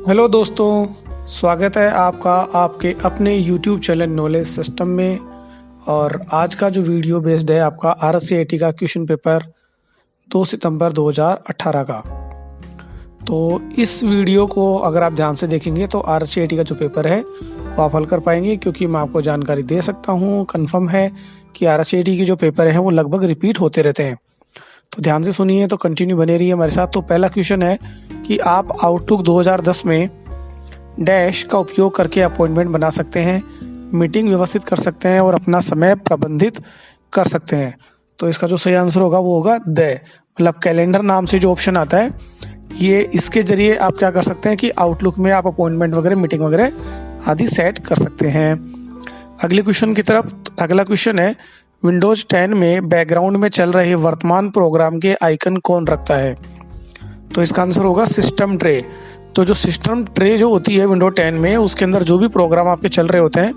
Hello दोस्तों, स्वागत है आपका आपके अपने YouTube चैनल नॉलेज सिस्टम में। और आज का जो वीडियो बेस्ड है आपका RSCIT का क्वेश्चन पेपर 2 सितंबर 2018 का। तो इस वीडियो को अगर आप ध्यान से देखेंगे तो RSCIT का जो पेपर है वो आप हल कर पाएंगे, क्योंकि मैं आपको जानकारी दे सकता हूँ, कंफर्म है कि RSCIT के जो पेपर हैं वो लगभग रिपीट होते रहते हैं। तो ध्यान से सुनिए, तो कंटिन्यू बने रहिए हमारे साथ। तो पहला क्वेश्चन है कि आप आउटलुक 2010 में डैश का उपयोग करके अपॉइंटमेंट बना सकते हैं, मीटिंग व्यवस्थित कर सकते हैं और अपना समय प्रबंधित कर सकते हैं। तो इसका जो सही आंसर होगा वो होगा द, मतलब कैलेंडर नाम से जो ऑप्शन आता है ये, इसके जरिए आप क्या कर सकते हैं कि आउटलुक में आप अपॉइंटमेंट वगैरह, मीटिंग वगैरह आदि सेट कर सकते हैं। अगले क्वेश्चन की तरफ। अगला क्वेश्चन है, विंडोज 10 में बैकग्राउंड में चल रहे वर्तमान प्रोग्राम के आइकन कौन रखता है? तो इसका आंसर होगा सिस्टम ट्रे। तो जो सिस्टम ट्रे जो होती है विंडो 10 में, उसके अंदर जो भी प्रोग्राम आपके चल रहे होते हैं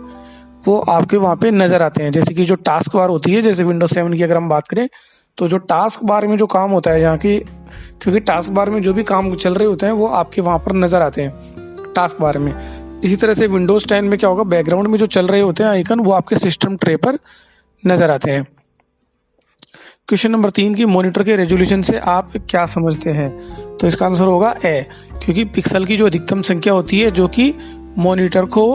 वो आपके वहाँ पे नजर आते हैं। जैसे कि जो टास्क बार होती है, जैसे विंडो 7 की अगर हम बात करें तो जो टास्क बार में जो काम होता है यहाँ की, क्योंकि टास्क बार में जो भी काम चल रहे होते हैं वो आपके वहाँ पर नजर आते हैं टास्क बार में। इसी तरह से विंडोज 10 में क्या होगा, बैकग्राउंड में जो चल रहे होते हैं आइकन वो आपके सिस्टम ट्रे पर नजर आते हैं। क्वेश्चन नंबर 3 की मॉनिटर के रेजोल्यूशन से आप क्या समझते हैं? तो इसका आंसर होगा ए, क्योंकि पिक्सल की जो अधिकतम संख्या होती है जो कि मॉनिटर को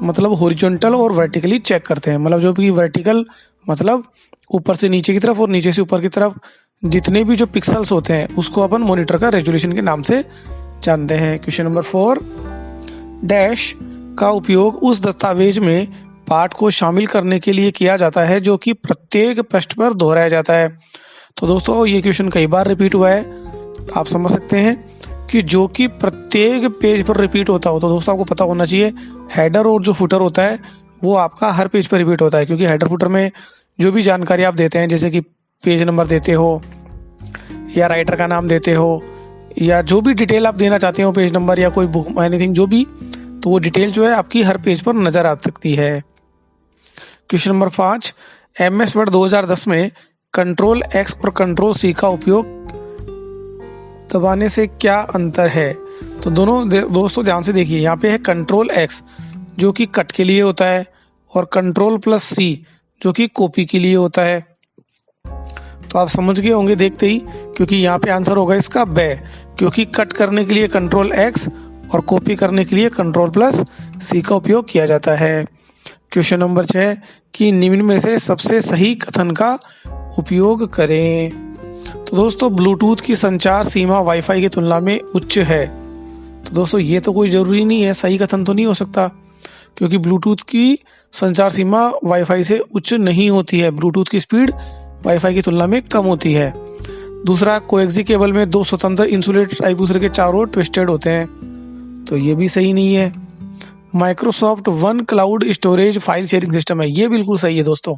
मतलब हॉरिजॉन्टल और वर्टिकली चेक करते हैं। मतलब जो भी वर्टिकल मतलब ऊपर से नीचे की तरफ और नीचे से ऊपर की तरफ जितने भी जो पिक्सल्स होते हैं उसको अपन मॉनिटर का रेजोल्यूशन के नाम से जानते हैं। क्वेश्चन नंबर 4, डैश का उपयोग उस दस्तावेज में पाठ को शामिल करने के लिए किया जाता है जो कि प्रत्येक पृष्ठ पर दोहराया जाता है। तो दोस्तों ये क्वेश्चन कई बार रिपीट हुआ है, आप समझ सकते हैं कि जो कि प्रत्येक पेज पर रिपीट होता हो। तो दोस्तों आपको पता होना चाहिए, हेडर और जो फुटर होता है वो आपका हर पेज पर रिपीट होता है, क्योंकि हेडर फुटर में जो भी जानकारी आप देते हैं, जैसे कि पेज नंबर देते हो या राइटर का नाम देते हो या जो भी डिटेल आप देना चाहते हो, पेज नंबर या कोई बुक एनीथिंग जो भी, तो वो डिटेल जो है आपकी हर पेज पर नजर आ सकती है। क्वेश्चन नंबर 5, MS वर्ड 2010 में कंट्रोल X और कंट्रोल C का उपयोग दबाने से क्या अंतर है? तो दोस्तों ध्यान से देखिए, यहाँ पे है कंट्रोल X जो कि कट के लिए होता है और कंट्रोल प्लस C जो कि कॉपी के लिए होता है। तो आप समझ गए होंगे देखते ही, क्योंकि यहाँ पे आंसर होगा इसका ब, क्योंकि कट करने के लिए कंट्रोल X और कॉपी करने के लिए कंट्रोल प्लस C का उपयोग किया जाता है। क्वेश्चन नंबर 6 कि निम्न में से सबसे सही कथन का उपयोग करें। तो दोस्तों ब्लूटूथ की संचार सीमा वाईफाई की तुलना में उच्च है। तो दोस्तों ये तो कोई जरूरी नहीं है, सही कथन तो नहीं हो सकता, क्योंकि ब्लूटूथ की संचार सीमा वाईफाई से उच्च नहीं होती है। ब्लूटूथ की स्पीड वाईफाई की तुलना में कम होती है। दूसरा, कोएक्सी केबल में दो स्वतंत्र इंसुलेटर एक दूसरे के चारों ओर ट्विस्टेड होते हैं। तो ये भी सही नहीं है। Microsoft one cloud storage file sharing system है, ये बिल्कुल सही है दोस्तों।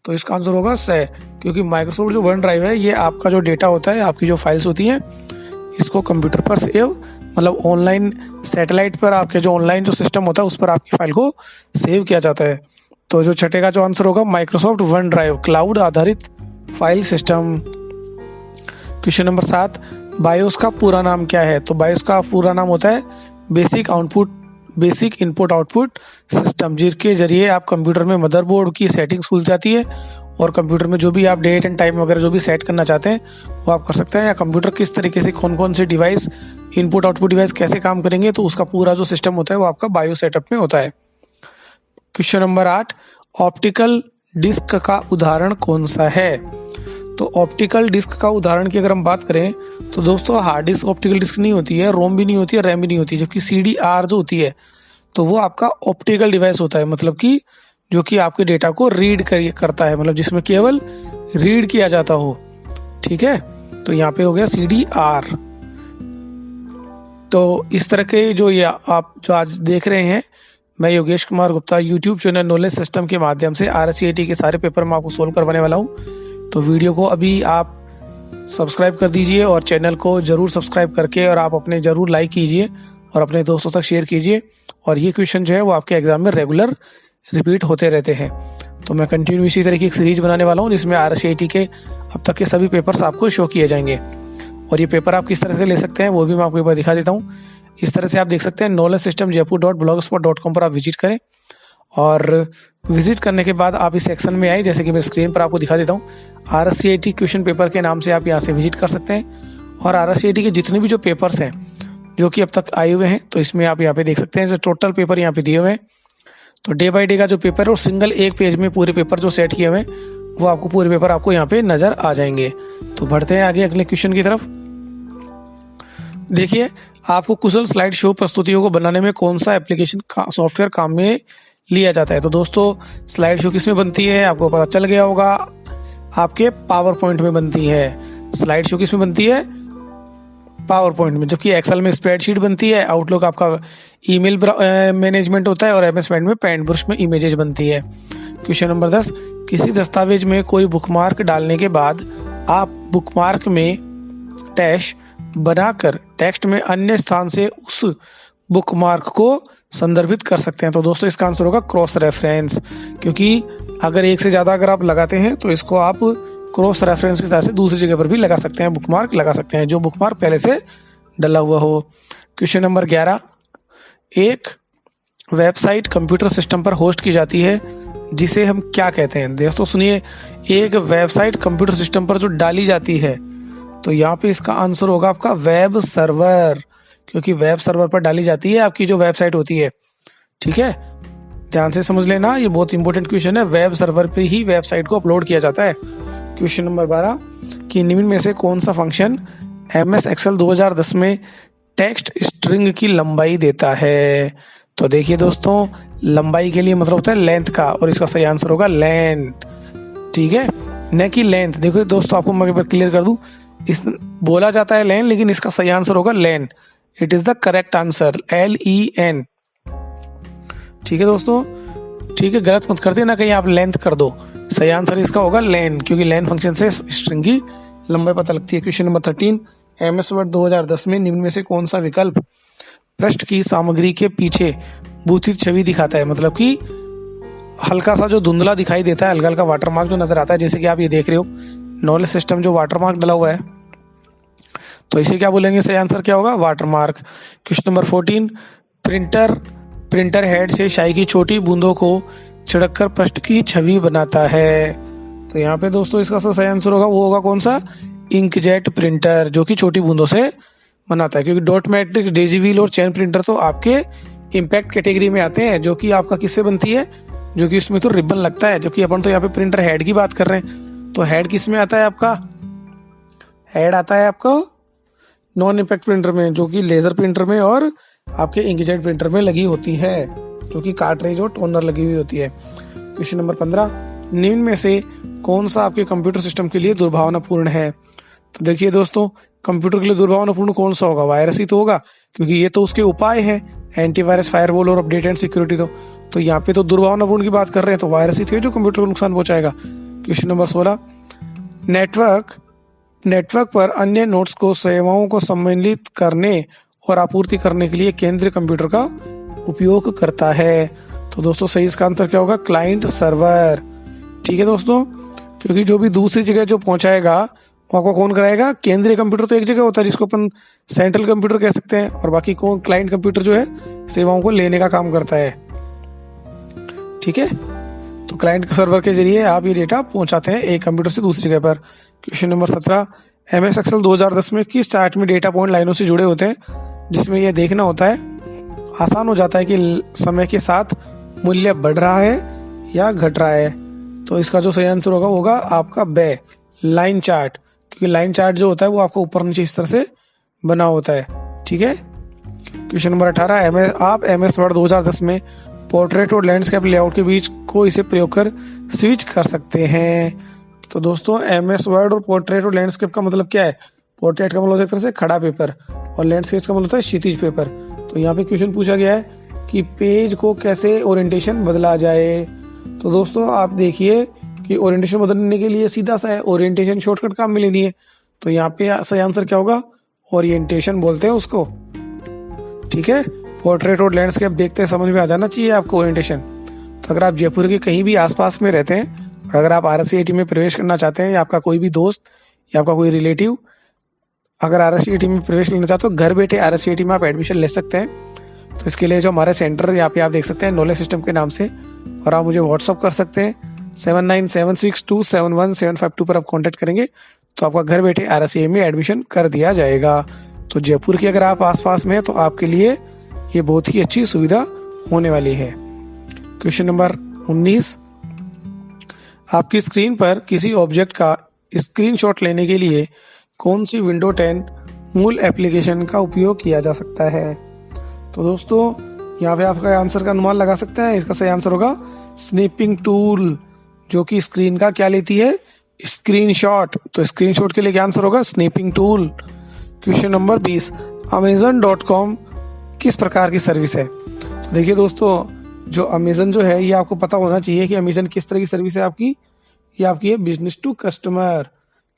तो इसका आंसर होगा स, क्योंकि माइक्रोसॉफ्ट जो वन ड्राइव है ये आपका जो डेटा होता है, आपकी जो फाइल्स होती हैं, इसको कंप्यूटर पर सेव, मतलब ऑनलाइन सैटेलाइट पर आपके जो ऑनलाइन जो सिस्टम होता है उस पर आपकी फाइल को सेव किया जाता है। तो जो छठे का जो आंसर होगा माइक्रोसॉफ्ट वन ड्राइव क्लाउड आधारित file system. Question number 7, BIOS का पूरा नाम क्या है? तो बायोस का पूरा नाम होता है बेसिक इनपुट आउटपुट सिस्टम, जिसके जरिए आप कंप्यूटर में मदरबोर्ड की सेटिंग्स खुल जाती है और कंप्यूटर में जो भी आप डेट एंड टाइम वगैरह जो भी सेट करना चाहते हैं वो आप कर सकते हैं, या कंप्यूटर किस तरीके से कौन कौन से डिवाइस, इनपुट आउटपुट डिवाइस कैसे काम करेंगे, तो उसका पूरा जो सिस्टम होता है वो आपका बायो सेटअप में होता है। क्वेश्चन नंबर 8, ऑप्टिकल डिस्क का उदाहरण कौन सा है? तो ऑप्टिकल डिस्क का उदाहरण की अगर हम बात करें तो दोस्तों हार्ड डिस्क ऑप्टिकल डिस्क नहीं होती है, रोम भी नहीं होती है, रैम भी नहीं होती है, जबकि CDR जो होती है तो वो आपका ऑप्टिकल डिवाइस होता है, मतलब कि जो कि आपके डेटा को रीड करता है, मतलब जिसमें केवल रीड किया जाता हो। ठीक है, तो यहाँ पे हो गया CDR। तो इस तरह के जो ये आप जो आज देख रहे हैं, मैं Yogesh Kumar Gupta YouTube channel knowledge system के माध्यम से RSCIT के सारे पेपर मैं आपको सोल्व करवाने वाला हूँ। तो वीडियो को अभी आप सब्सक्राइब कर दीजिए और चैनल को जरूर सब्सक्राइब करके और आप अपने जरूर लाइक कीजिए और अपने दोस्तों तक शेयर कीजिए। और ये क्वेश्चन जो है वो आपके एग्जाम में रेगुलर रिपीट होते रहते हैं। तो मैं कंटिन्यू इसी तरह की एक सीरीज बनाने वाला हूँ जिसमें RSCIT के अब तक के सभी पेपर्स आपको शो किए जाएंगे। और ये पेपर आप किस तरह से ले सकते हैं वो भी मैं आपको एक बार दिखा देता हूँ। इस तरह से आप देख सकते हैं knowledgesystemjaipur.blogspot.com पर आप विजिट करें और विजिट करने के बाद आप इस सेक्शन में आए, जैसे कि मैं स्क्रीन पर आपको दिखा देता हूँ। RSCIT क्वेश्चन पेपर के नाम से आप यहाँ से विजिट कर सकते हैं और RSCIT के जितने भी जो पेपर्स हैं जो कि अब तक आए हुए हैं, तो इसमें आप यहाँ पे देख सकते हैं जो टोटल पेपर यहाँ पे दिए हुए हैं। तो डे बाय डे का जो पेपर है और सिंगल एक पेज में पूरे पेपर जो सेट किए हुए हैं वो आपको पूरे पेपर आपको यहाँ पे नजर आ जाएंगे। तो बढ़ते हैं आगे अगले क्वेश्चन की तरफ। देखिए, आपको कुशल स्लाइड शो प्रस्तुतियों को बनाने में कौन सा एप्लीकेशन सॉफ्टवेयर काम में लिया जाता है। तो दोस्तों, स्लाइड शो किस में बनती है आपको पता चल गया होगा, आपके पावर पॉइंट में बनती है। स्लाइड शो किस में बनती है, पावर पॉइंट में। जबकि एक्सेल में स्प्रेडशीट बनती है, आउटलुक आपका ईमेल मैनेजमेंट होता है और MS पेंट में पेंट ब्रश में इमेजेस बनती है। क्वेश्चन नंबर 10, किसी दस्तावेज में कोई बुकमार्क डालने के बाद आप बुकमार्क में डैश बनाकर टेक्स्ट में अन्य स्थान से उस बुकमार्क को संदर्भित कर सकते हैं। तो दोस्तों, इसका आंसर होगा क्रॉस रेफरेंस, क्योंकि अगर एक से ज़्यादा अगर आप लगाते हैं तो इसको आप क्रॉस रेफरेंस के साथ से दूसरी जगह पर भी लगा सकते हैं, बुकमार्क लगा सकते हैं जो बुकमार्क पहले से डला हुआ हो। क्वेश्चन नंबर 11, एक वेबसाइट कंप्यूटर सिस्टम पर होस्ट की जाती है जिसे हम क्या कहते हैं। दोस्तों सुनिए, एक वेबसाइट कंप्यूटर सिस्टम पर जो डाली जाती है, तो यहाँ पे इसका आंसर होगा आपका वेब सर्वर, क्योंकि वेब सर्वर पर डाली जाती है आपकी जो वेबसाइट होती है। ठीक है, ध्यान से समझ लेना, ये बहुत इंपॉर्टेंट क्वेश्चन है। वेब सर्वर पर ही वेबसाइट को अपलोड किया जाता है। क्वेश्चन नंबर 12, कि निम्न में से कौन सा फंक्शन MS Excel 2010 में टेक्स्ट स्ट्रिंग की लंबाई देता है। तो देखिए दोस्तों, लंबाई के लिए मतलब होता है लेंथ का, और इसका सही आंसर होगा लेंथ। ठीक है, न कि लेंथ। देखो दोस्तों, आपको मैं एक बार क्लियर कर दूं, इस बोला जाता है लेन, लेकिन इसका सही आंसर होगा लेन। It is the correct answer, LEN। ठीक है दोस्तों, ठीक है, गलत मत कर देना कहीं आप लेंथ कर दो। सही आंसर इसका होगा लेन, क्योंकि लेन फंक्शन से स्ट्रिंग की लंबाई पता लगती है। क्वेश्चन नंबर 13, MS वर्ड 2010 में निम्न में से कौन सा विकल्प पृष्ठ की सामग्री के पीछे भूतित छवि दिखाता है। मतलब कि हल्का सा जो धुंधला दिखाई देता है, हल्का हल्का वाटरमार्क जो नजर आता है, जैसे कि आप ये देख रहे हो नॉलेज सिस्टम जो वाटरमार्क डला हुआ है, तो इसे क्या बोलेंगे, सही आंसर क्या होगा, watermark. Question number 14, printer head से स्याही की छोटी बूंदों को छिड़ककर पृष्ठ की छवि बनाता है। तो यहाँ पे दोस्तों इसका सही आंसर होगा, वो होगा कौन सा, इंकजेट प्रिंटर, जो कि छोटी बूंदों से बनाता है। क्योंकि डॉट मैट्रिक्स, डेजी व्हील और चैन प्रिंटर तो आपके इम्पैक्ट कैटेगरी में आते हैं, जो कि आपका किससे बनती है, जो कि उसमें तो रिबन लगता है। जबकि अपन तो यहाँ पे प्रिंटर हेड की बात कर रहे हैं, तो हेड किस में आता है आपका, हेड आता है आपका नॉन इम्पैक्ट प्रिंटर में, जो कि लेजर प्रिंटर में और आपके इंकजेट प्रिंटर में लगी होती है, जो कि कार्ट्रिज और टोनर लगी हुई होती है। क्वेश्चन नंबर 15, निम्न में से कौन सा आपके कंप्यूटर सिस्टम के लिए दुर्भावनापूर्ण है। तो देखिए दोस्तों, कंप्यूटर के लिए दुर्भावनापूर्ण कौन सा होगा, वायरस ही तो होगा, क्योंकि ये तो उसके उपाय हैं, एंटीवायरस, फायरवॉल और अपडेट एंड सिक्योरिटी। तो यहाँ पे तो दुर्भावनापूर्ण की बात कर रहे हैं, तो वायरस ही थे जो कंप्यूटर को नुकसान पहुंचाएगा। क्वेश्चन नंबर 16, नेटवर्क पर अन्य नोड्स को सेवाओं को सम्मिलित करने और आपूर्ति करने के लिए केंद्रीय कंप्यूटर का उपयोग करता है। तो दोस्तों सही इसका आंसर क्या होगा, क्लाइंट सर्वर। ठीक है दोस्तों, क्योंकि जो भी दूसरी जगह जो पहुंचाएगा वो आपको कौन कराएगा, केंद्रीय कंप्यूटर तो एक जगह होता है जिसको अपन सेंट्रल कंप्यूटर कह सकते हैं, और बाकी कौन, क्लाइंट कंप्यूटर जो है सेवाओं को लेने का काम करता है। ठीक है, तो क्लाइंट सर्वर के जरिए आप ये डेटा पहुंचाते हैं एक कंप्यूटर से दूसरी जगह पर। क्वेश्चन नंबर 17, MS Excel 2010 में किस चार्ट में डेटा पॉइंट लाइनों से जुड़े होते हैं, जिसमें यह देखना होता है, आसान हो जाता है कि समय के साथ मूल्य बढ़ रहा है या घट रहा है। तो इसका जो सही आंसर होगा आपका बे, लाइन चार्ट, क्योंकि लाइन चार्ट जो होता है वो आपको ऊपर नीचे इस तरह से बना होता है। ठीक है, क्वेश्चन नंबर 18, आप MS वर्ड 2010 में पोर्ट्रेट और लैंडस्केप लेआउट के बीच को इसे प्रयोग कर स्विच कर सकते हैं। तो दोस्तों MS वर्ड और पोर्ट्रेट और लैंडस्केप का मतलब क्या है, पोर्ट्रेट का मतलब एक तरह से खड़ा पेपर और लैंडस्केप का मतलब होता है क्षितिज पेपर। तो यहाँ पे क्वेश्चन पूछा गया है कि पेज को कैसे ओरिएंटेशन बदला जाए। तो दोस्तों आप देखिए कि ओरिएंटेशन बदलने के लिए सीधा सा है, ओरिएंटेशन शॉर्टकट काम में लेनी है। तो यहाँ पे सही आंसर क्या होगा, ओरिएंटेशन बोलते हैं उसको। ठीक है, पोर्ट्रेट और लैंडस्केप देखते समझ में आ जाना चाहिए आपको ओरिएंटेशन। तो अगर आप जयपुर के कहीं भी आसपास में रहते हैं और अगर आप RSCIT में प्रवेश करना चाहते हैं, या आपका कोई भी दोस्त या आपका कोई रिलेटिव अगर RSCET में प्रवेश लेना चाहते हो, घर बैठे RSCET में आप एडमिशन ले सकते हैं। तो इसके लिए जो हमारे सेंटर यहाँ पे आप देख सकते हैं नॉलेज सिस्टम के नाम से, और आप मुझे व्हाट्सअप कर सकते हैं 7976271752 पर आप कांटेक्ट करेंगे तो आपका घर बैठे RSCE में एडमिशन कर दिया जाएगा। तो जयपुर की अगर आप आसपास में हैं तो आपके लिए ये बहुत ही अच्छी सुविधा होने वाली है। क्वेश्चन नंबर 19, आपकी स्क्रीन पर किसी ऑब्जेक्ट का स्क्रीनशॉट लेने के लिए कौन सी विंडो 10 मूल एप्लीकेशन का उपयोग किया जा सकता है? तो दोस्तों यहाँ पे आपका आंसर का अनुमान लगा सकते हैं। इसका सही आंसर होगा स्नैपिंग टूल, जो कि स्क्रीन का क्या लेती है, स्क्रीनशॉट। तो स्क्रीनशॉट के लिए क्या आंसर होगा, snapping tool. Question number 20, Amazon.com किस प्रकार की सर्विस है? तो देखिए दोस्तों, जो अमेजन जो है ये आपको पता होना चाहिए कि अमेजन किस तरह की सर्विस है आपकी। ये आपकी है बिजनेस टू कस्टमर,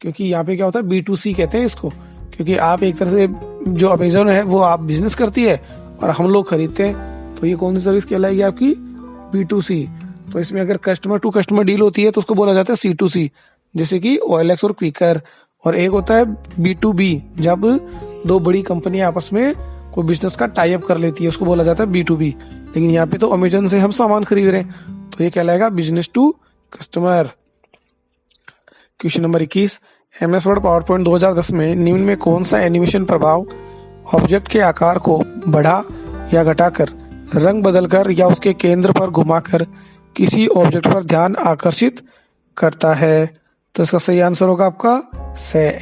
क्योंकि यहाँ पे क्या होता है B2C कहते हैं इसको, क्योंकि आप एक तरह से जो अमेजन है वो आप बिजनेस करती है और हम लोग खरीदते हैं। तो ये कौन सी सर्विस कहलाएगी आपकी, B2C। तो इसमें अगर कस्टमर टू कस्टमर डील होती है तो उसको बोला जाता है C2C, जैसे कि OLX और क्विकर। और एक होता है B2B, जब दो बड़ी कंपनी आपस में कोई बिजनेस का टाई अप कर लेती है उसको बोला जाता है B2B। लेकिन यहाँ पे तो अमेजन से हम सामान खरीद रहे हैं तो ये कहलाएगा business to customer. Question number 21, MS word PowerPoint 2010 में निम्न में कौन सा एनिमेशन प्रभाव ऑब्जेक्ट के आकार को बढ़ा या घटाकर, रंग बदलकर या उसके केंद्र पर घुमाकर किसी ऑब्जेक्ट पर ध्यान आकर्षित करता है? तो इसका सही आंसर होगा आपका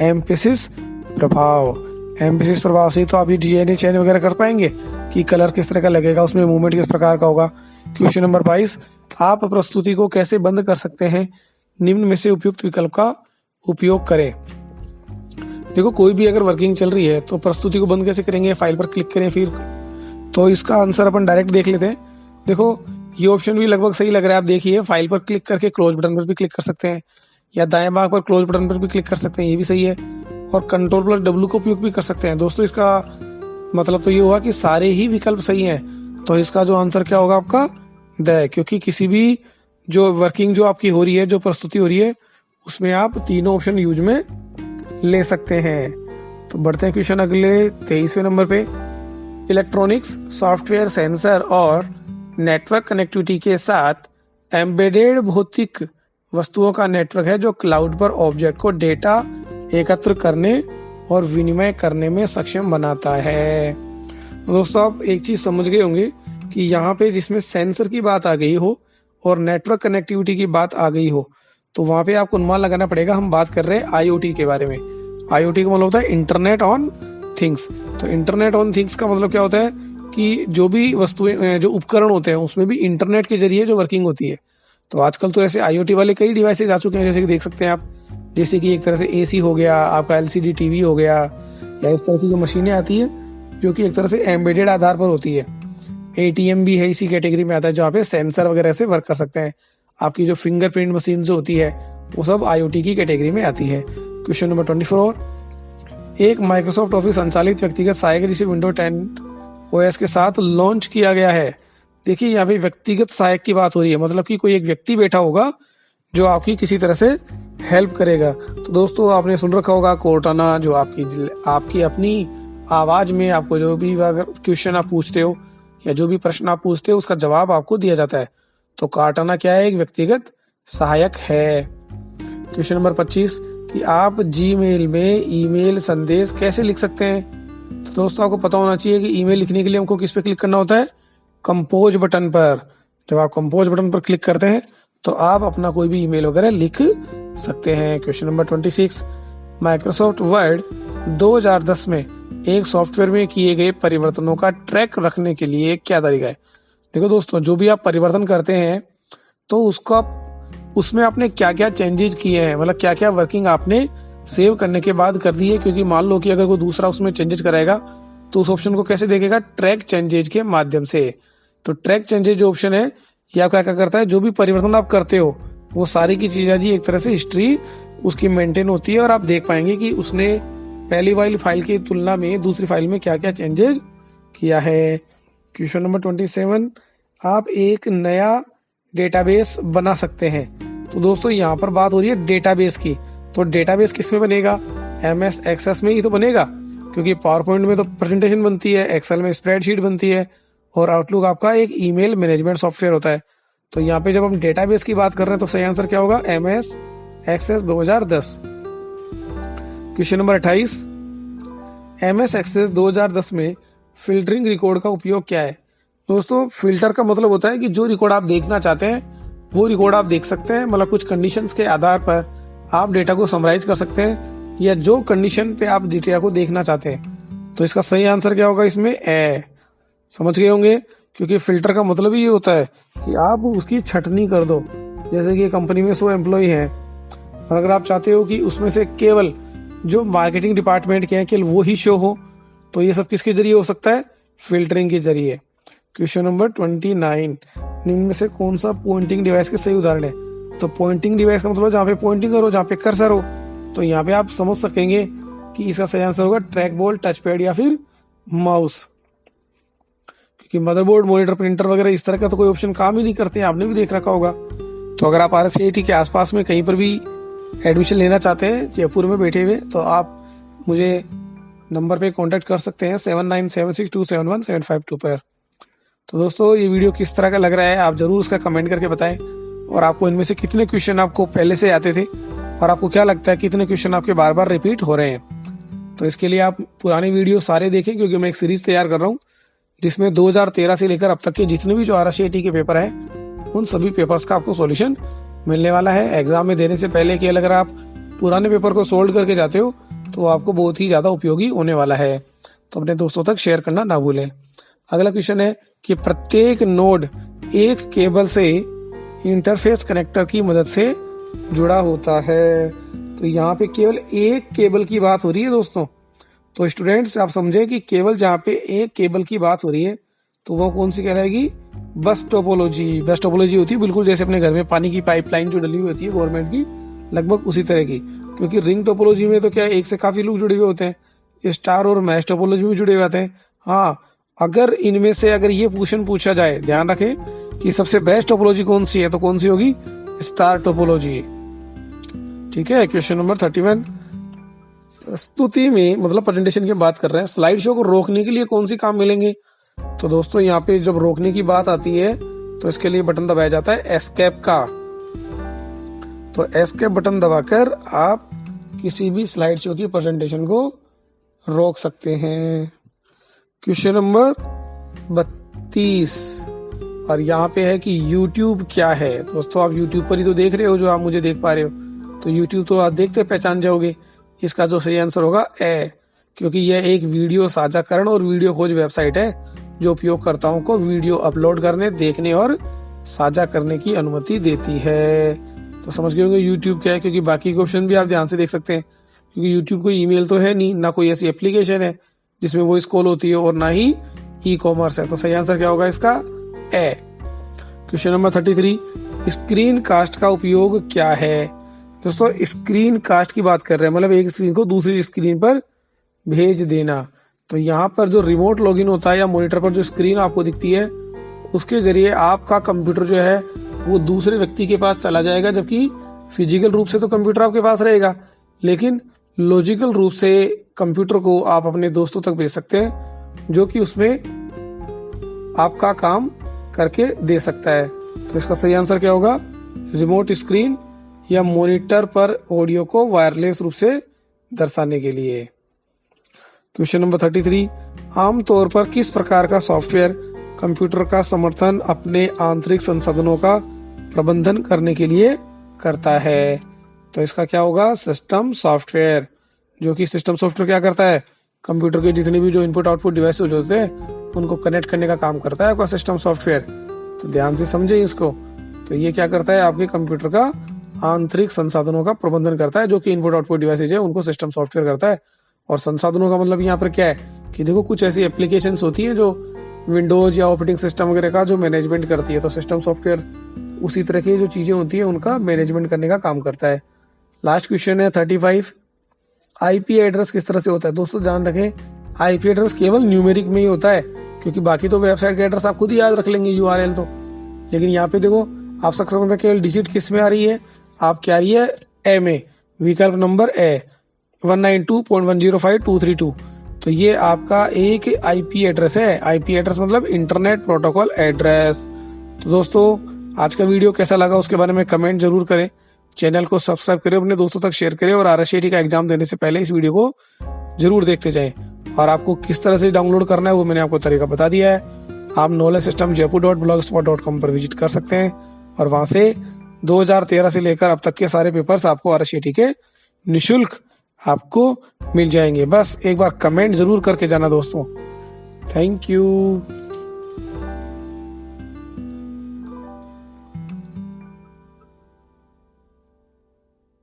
एम्फेसिस प्रभाव। एम्फेसिस प्रभाव से तो आप ये डिजाइन चेंज वगैरह कर पाएंगे कि कलर किस तरह का लगेगा, उसमें मूवमेंट किस प्रकार का होगा। क्वेश्चन नंबर 22, आप प्रस्तुति को कैसे बंद कर सकते हैं, निम्न में से उपयुक्त विकल्प का उपयोग करें। देखो, कोई भी अगर वर्किंग चल रही है तो प्रस्तुति को बंद कैसे करेंगे, फाइल पर क्लिक करें फिर। तो इसका आंसर अपन डायरेक्ट देख लेते हैं। देखो, ये ऑप्शन भी लगभग सही लग रहा है। आप देखिए, फाइल पर क्लिक करके क्लोज बटन पर भी क्लिक कर सकते हैं, या दाएं भाग पर क्लोज बटन पर भी क्लिक कर सकते हैं, ये भी सही है। और Ctrl+W का उपयोग भी कर सकते हैं। दोस्तों, इसका मतलब तो ये हुआ कि सारे ही विकल्प सही हैं। तो इसका जो आंसर क्या होगा आपका द, क्योंकि किसी भी जो वर्किंग जो आपकी हो रही है, जो प्रस्तुति हो रही है, उसमें आप तीनों ऑप्शन यूज में ले सकते हैं। तो बढ़ते हैं क्वेश्चन अगले 23वें नंबर पे। इलेक्ट्रॉनिक्स, सॉफ्टवेयर, सेंसर और नेटवर्क कनेक्टिविटी के साथ एम्बेडेड भौतिक वस्तुओं का नेटवर्क है जो क्लाउड पर ऑब्जेक्ट को डेटा एकत्र करने और विनिमय करने में सक्षम बनाता है। दोस्तों, आप एक चीज समझ गए होंगे कि यहाँ पे जिसमें सेंसर की बात आ गई हो और नेटवर्क कनेक्टिविटी की बात आ गई हो, तो वहां पे आपको अनुमान लगाना पड़ेगा हम बात कर रहे हैं IoT के बारे में। IoT का मतलब होता है इंटरनेट ऑन थिंग्स। तो इंटरनेट ऑन थिंग्स का मतलब क्या होता है कि जो भी वस्तुएं, जो उपकरण होते हैं, उसमें भी इंटरनेट के जरिए जो वर्किंग होती है। तो आजकल तो ऐसे IoT वाले कई डिवाइसेज आ चुके हैं, जैसे कि देख सकते हैं आप, जैसे कि एक तरह से AC हो गया, आपका LCD TV हो गया, या इस तरह की जो मशीनें आती है जो कि एक तरह से एम्बेडेड आधार पर होती है। ATM भी है इसी कैटेगरी में आता है, जहाँ पे सेंसर वगैरह से वर्क कर सकते हैं। आपकी जो फिंगरप्रिंट मशीन जो होती है वो सब IoT की कैटेगरी में आती है। क्वेश्चन नंबर 24, एक माइक्रोसॉफ्ट ऑफिस संचालित व्यक्तिगत सहायक जिसे विंडो 10 OS के साथ लॉन्च किया गया है। देखिए, यहाँ पे व्यक्तिगत सहायक की बात हो रही है, मतलब कि कोई एक व्यक्ति बैठा होगा जो आपकी किसी तरह से हेल्प करेगा। तो दोस्तों, आपने सुन रखा होगा कोर्टाना, जो आपकी अपनी आवाज में आपको जो भी अगर क्वेश्चन आप पूछते हो या जो भी प्रश्न आप पूछते हो उसका जवाब आपको दिया जाता है। तो कार्टाना क्या है, एक व्यक्तिगत सहायक है। क्वेश्चन नंबर 25, कि आप Gmail में ईमेल संदेश कैसे लिख सकते हैं? तो दोस्तों, आपको पता होना चाहिए कि ईमेल लिखने के लिए हमको किस पे क्लिक करना होता है, कंपोज बटन पर। जब आप कंपोज बटन पर क्लिक करते हैं तो आप अपना कोई भी ईमेल वगैरह लिख सकते हैं। क्वेश्चन नंबर 26, माइक्रोसॉफ्ट वर्ड 2010 में एक सॉफ्टवेयर में किए गए परिवर्तनों का ट्रैक रखने के लिए क्या तरीका है? देखो दोस्तों, जो भी आप परिवर्तन करते हैं तो उसमें आपने क्या क्या चेंजेस किए हैं, मतलब क्या क्या वर्किंग आपने सेव करने के बाद कर दी है। क्योंकि मान लो कि अगर कोई दूसरा उसमें चेंजेस कराएगा तो उस ऑप्शन को कैसे देखेगा, ट्रैक चेंजेस के माध्यम से। तो ट्रैक चेंजेस जो ऑप्शन है ये आप क्या करता है, जो भी परिवर्तन आप करते हो वो सारी की चीजें जी एक तरह से हिस्ट्री उसकी मेंटेन होती है और आप देख पाएंगे कि उसने पहली वाली फाइल की तुलना में दूसरी फाइल में क्या क्या चेंजेस किया है। क्वेश्चन नंबर 27, आप एक नया डेटाबेस बना सकते हैं। तो दोस्तों, यहाँ पर बात हो रही है डेटाबेस की। तो डेटाबेस किस में बनेगा, MS एक्सेस में ही तो बनेगा, क्योंकि पावर पॉइंट में तो प्रेजेंटेशन बनती है, एक्सेल में स्प्रेडशीट बनती है, और आउटलुक आपका एक ईमेल मैनेजमेंट सॉफ्टवेयर होता है। तो यहाँ पे जब हम डेटाबेस की बात कर रहे हैं तो सही आंसर क्या होगा, MS Access 2010। Question number 28, MS Access 2010 में फिल्टरिंग रिकॉर्ड का उपयोग क्या है। दोस्तों फिल्टर का मतलब होता है कि जो रिकॉर्ड आप देखना चाहते हैं वो रिकॉर्ड आप देख सकते हैं, मतलब कुछ कंडीशंस के आधार पर आप डेटा को समराइज कर सकते हैं, या जो कंडीशन पे आप डेटा को देखना चाहते हैं। तो इसका सही आंसर क्या होगा इसमें, ए। समझ गए होंगे, क्योंकि फिल्टर का मतलब ही ये होता है कि आप उसकी छटनी कर दो। जैसे कि कंपनी में 100 एम्प्लॉय हैं, और अगर आप चाहते हो कि उसमें से केवल जो मार्केटिंग डिपार्टमेंट के हैं केवल वो ही शो हो, तो ये सब किसके जरिए हो सकता है, फिल्टरिंग के जरिए। क्वेश्चन नंबर 29, निम्न में से कौन सा पॉइंटिंग डिवाइस के सही उदाहरण है। तो पॉइंटिंग डिवाइस का मतलब जहाँ पे पॉइंटिंग करो, जहाँ पे कर्सर हो। तो यहाँ पे आप समझ सकेंगे कि इसका सही आंसर होगा ट्रैक बॉल, टच पैड या फिर माउस, क्योंकि मदरबोर्ड, मॉनिटर, प्रिंटर वगैरह इस तरह का तो कोई ऑप्शन काम ही नहीं करते हैं, आपने भी देख रखा होगा। तो अगर आप RSCIT के आसपास में कहीं पर भी एडमिशन लेना चाहते हैं जयपुर में बैठे हुए, तो आप मुझे नंबर पे कांटेक्ट कर सकते हैं 7976271752 पर। तो दोस्तों ये वीडियो किस तरह का लग रहा है आप जरूर उसका कमेंट करके बताएं, और आपको इनमें से कितने क्वेश्चन आपको पहले से आते थे, और आपको क्या लगता है कितने क्वेश्चन आपके बार बार रिपीट हो रहे हैं। तो इसके लिए आप पुराने वीडियो सारे देखें, क्योंकि मैं एक सीरीज तैयार कर रहा हूँ जिसमें 2013 से लेकर अब तक के जितने भी जो RSCIT के पेपर हैं उन सभी पेपर्स का आपको सॉल्यूशन मिलने वाला है एग्जाम में देने से पहले। कि अगर आप पुराने पेपर को सोल्व करके जाते हो तो आपको बहुत ही ज्यादा उपयोगी होने वाला है। तो अपने दोस्तों तक शेयर करना ना भूलें। अगला क्वेश्चन है कि प्रत्येक नोड एक केबल से इंटरफेस कनेक्टर की मदद से जुड़ा होता है। तो यहाँ पे केवल एक केबल की बात हो रही है दोस्तों। तो स्टूडेंट्स आप समझे कि केवल जहाँ पे एक केबल की बात हो रही है तो वो कौन सी कहलाएगी, बस टोपोलॉजी। बस टोपोलॉजी होती है बिल्कुल जैसे अपने घर में पानी की पाइपलाइन जो डली हुई होती है गवर्नमेंट की, लगभग उसी तरह की। क्योंकि रिंग टोपोलॉजी में तो क्या एक से काफी लोग जुड़े हुए होते हैं, स्टार और मैश टोपोलॉजी में जुड़े हुए होते हैं। हाँ, अगर इनमें से अगर ये क्वेश्चन पूछा जाए, ध्यान रखें कि सबसे बेस्ट टोपोलॉजी कौन सी है, तो कौन सी होगी, स्टार टोपोलॉजी। ठीक है। क्वेश्चन नंबर 31, स्तुति में मतलब प्रेजेंटेशन की बात कर रहे हैं, स्लाइड शो को रोकने के लिए कौन सी काम मिलेंगे। तो दोस्तों यहाँ पे जब रोकने की बात आती है तो इसके लिए बटन दबाया जाता है एस्केप का। तो एस्केप बटन दबाकर आप किसी भी स्लाइड शो की प्रेजेंटेशन को रोक सकते हैं। क्वेश्चन नंबर 32, और यहाँ पे है कि YouTube क्या है। दोस्तों आप YouTube पर ही तो देख रहे हो जो आप मुझे देख पा रहे हो, तो YouTube तो आप देखते पहचान जाओगे। इसका जो सही आंसर होगा ए, क्योंकि यह एक वीडियो साझाकरण और वीडियो खोज वेबसाइट है जो उपयोगकर्ताओं को वीडियो अपलोड करने, देखने और साझा करने की अनुमति देती है। तो समझ गए होंगे YouTube क्या है, क्योंकि बाकी के ऑप्शन भी आप ध्यान से देख सकते हैं। क्योंकि YouTube कोई ईमेल तो है नहीं, ना कोई ऐसी एप्लीकेशन है जिसमें वॉइस कॉल होती है, और ना ही ई-कॉमर्स है। तो सही आंसर क्या होगा इसका, ए। क्वेश्चन नंबर 33, स्क्रीन कास्ट का उपयोग क्या है। दोस्तों स्क्रीन कास्ट की बात कर रहे हैं, मतलब एक स्क्रीन को दूसरी स्क्रीन पर भेज देना। तो यहाँ पर जो रिमोट लॉगिन होता है या मॉनिटर पर जो स्क्रीन आपको दिखती है उसके जरिए आपका कंप्यूटर जो है वो दूसरे व्यक्ति के पास चला जाएगा, जबकि फिजिकल रूप से तो कंप्यूटर आपके पास रहेगा, लेकिन लॉजिकल रूप से कंप्यूटर को आप अपने दोस्तों तक भेज सकते हैं जो कि उसमें आपका काम करके दे सकता है। तो इसका सही आंसर क्या होगा, रिमोट स्क्रीन या मॉनिटर पर ऑडियो को वायरलेस रूप से दर्शाने के लिए। क्वेश्चन नंबर 33, आमतौर पर किस प्रकार का सॉफ्टवेयर कंप्यूटर का समर्थन अपने आंतरिक संसाधनों का प्रबंधन करने के लिए करता है। तो इसका क्या होगा, सिस्टम सॉफ्टवेयर। जो कि सिस्टम सॉफ्टवेयर क्या करता है, कंप्यूटर के जितने भी जो इनपुट आउटपुट डिवाइस होते हैं उनको कनेक्ट करने का काम करता है आपका सिस्टम सॉफ्टवेयर। तो ध्यान से समझे इसको। तो ये क्या करता है, आपके कंप्यूटर का आंतरिक संसाधनों का प्रबंधन करता है, जो कि इनपुट आउटपुट डिवाइसेज है उनको सिस्टम सॉफ्टवेयर करता है। और संसाधनों का मतलब यहाँ पर क्या है कि देखो कुछ ऐसी एप्लीकेशंस होती हैं जो विंडोज या ऑपरेटिंग सिस्टम वगैरह का जो मैनेजमेंट करती है, तो सिस्टम सॉफ्टवेयर उसी तरह की जो चीजें होती है उनका मैनेजमेंट करने का काम करता है। लास्ट क्वेश्चन है 35, आईपी एड्रेस किस तरह से होता है। दोस्तों ध्यान रखें, आईपी एड्रेस केवल न्यूमेरिक में ही होता है, क्योंकि बाकी तो वेबसाइट का एड्रेस आप खुद ही याद रख लेंगे यूआरएल तो। लेकिन यहाँ पे देखो आप सकते केवल डिजिट किस में आ रही है, आप क्या आ रही है, ए में, विकल्प नंबर ए। 192.105.232। तो ये आपका एक आईपी एड्रेस है। आईपी एड्रेस मतलब इंटरनेट प्रोटोकॉल एड्रेस। तो दोस्तों आज का वीडियो कैसा लगा उसके बारे में कमेंट जरूर करें। चैनल को सब्सक्राइब करें, अपने दोस्तों तक शेयर करें और RSCET का एग्जाम देने से पहले इस वीडियो को जरूर देखते जाएं। और आपको किस तरह से डाउनलोड करना है वो मैंने आपको तरीका बता दिया है। आप नॉलेज सिस्टम jaipur.blogspot.com पर विजिट कर सकते हैं और वहां से 2013 से लेकर अब तक के सारे पेपर्स आपको RSCET के निशुल्क आपको मिल जाएंगे। बस एक बार कमेंट जरूर करके जाना दोस्तों। Thank you.